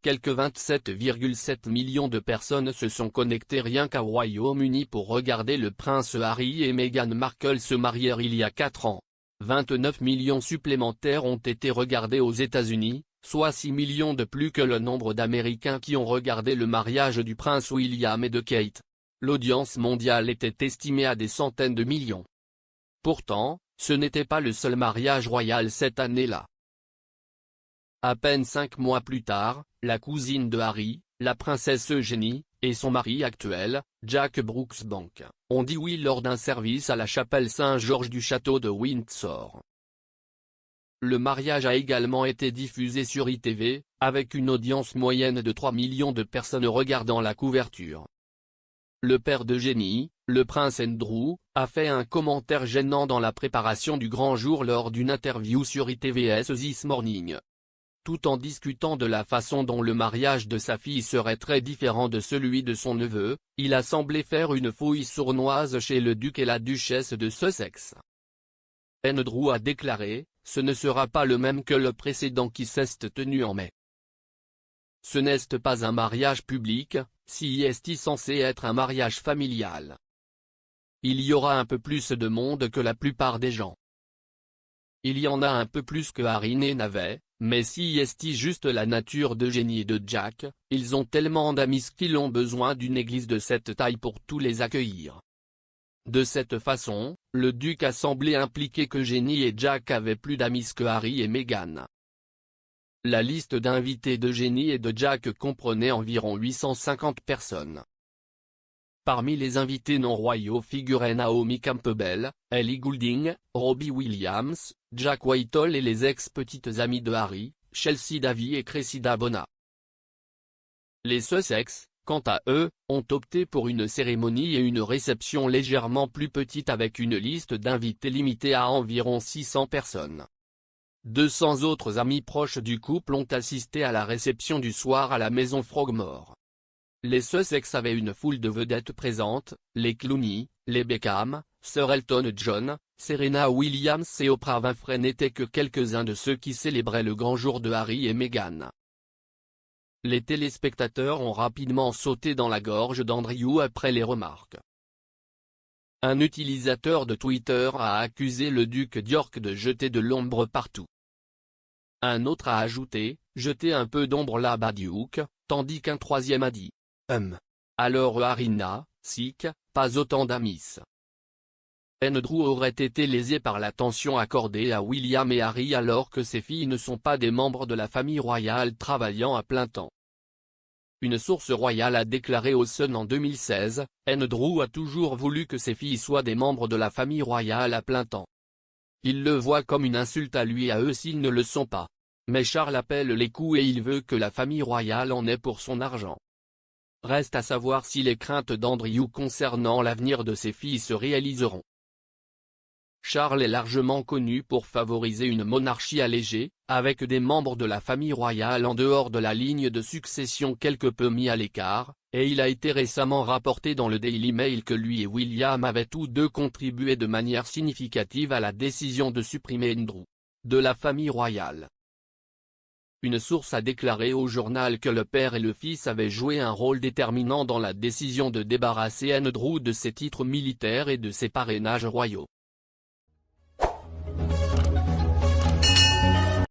Quelques 27,7 millions de personnes se sont connectées rien qu'au Royaume-Uni pour regarder le prince Harry et Meghan Markle se marier il y a 4 ans. 29 millions supplémentaires ont été regardés aux États-Unis, soit 6 millions de plus que le nombre d'Américains qui ont regardé le mariage du prince William et de Kate. L'audience mondiale était estimée à des centaines de millions. Pourtant, ce n'était pas le seul mariage royal cette année-là. À peine 5 mois plus tard, la cousine de Harry, la princesse Eugénie, et son mari actuel, Jack Brooksbank, ont dit oui lors d'un service à la chapelle Saint-Georges du château de Windsor. Le mariage a également été diffusé sur ITV, avec une audience moyenne de 3 millions de personnes regardant la couverture. Le père d'Eugénie, le prince Andrew, a fait un commentaire gênant dans la préparation du grand jour lors d'une interview sur ITV's This Morning. Tout en discutant de la façon dont le mariage de sa fille serait très différent de celui de son neveu, il a semblé faire une fouille sournoise chez le duc et la duchesse de Sussex. Andrew a déclaré, « Ce ne sera pas le même que le précédent qui s'est tenu en mai. Ce n'est pas un mariage public, si est censé être un mariage familial. Il y aura un peu plus de monde que la plupart des gens. Il y en a un peu plus que Harry n'avait, mais si est juste la nature d'Eugénie et de Jack, ils ont tellement d'amis qu'ils ont besoin d'une église de cette taille pour tous les accueillir. » De cette façon, le duc a semblé impliquer qu'Eugénie et Jack avaient plus d'amis que Harry et Meghan. La liste d'invités d'Eugénie et de Jack comprenait environ 850 personnes. Parmi les invités non royaux figuraient Naomi Campbell, Ellie Goulding, Robbie Williams, Jack Whitehall et les ex-petites amies de Harry, Chelsea Davy et Cressida Bona. Les Sussex, quant à eux, ont opté pour une cérémonie et une réception légèrement plus petite avec une liste d'invités limitée à environ 600 personnes. 200 autres amis proches du couple ont assisté à la réception du soir à la maison Frogmore. Les Sussex avaient une foule de vedettes présentes, les Clooney, les Beckham, Sir Elton John, Serena Williams et Oprah Winfrey n'étaient que quelques-uns de ceux qui célébraient le grand jour de Harry et Meghan. Les téléspectateurs ont rapidement sauté dans la gorge d'Andrew après les remarques. Un utilisateur de Twitter a accusé le duc d'York de jeter de l'ombre partout. Un autre a ajouté, « Jetez un peu d'ombre là-bas Duke », tandis qu'un troisième a dit, « Alors Harry n'a, pas autant d'amis. » Andrew aurait été lésé par l'attention accordée à William et Harry alors que ses filles ne sont pas des membres de la famille royale travaillant à plein temps. Une source royale a déclaré au Sun en 2016, « Andrew a toujours voulu que ses filles soient des membres de la famille royale à plein temps. Il le voit comme une insulte à lui et à eux s'ils ne le sont pas. Mais Charles appelle les coups et il veut que la famille royale en ait pour son argent. » Reste à savoir si les craintes d'Andrew concernant l'avenir de ses filles se réaliseront. Charles est largement connu pour favoriser une monarchie allégée, avec des membres de la famille royale en dehors de la ligne de succession quelque peu mis à l'écart, et il a été récemment rapporté dans le Daily Mail que lui et William avaient tous deux contribué de manière significative à la décision de supprimer Andrew de la famille royale. Une source a déclaré au journal que le père et le fils avaient joué un rôle déterminant dans la décision de débarrasser Andrew de ses titres militaires et de ses parrainages royaux.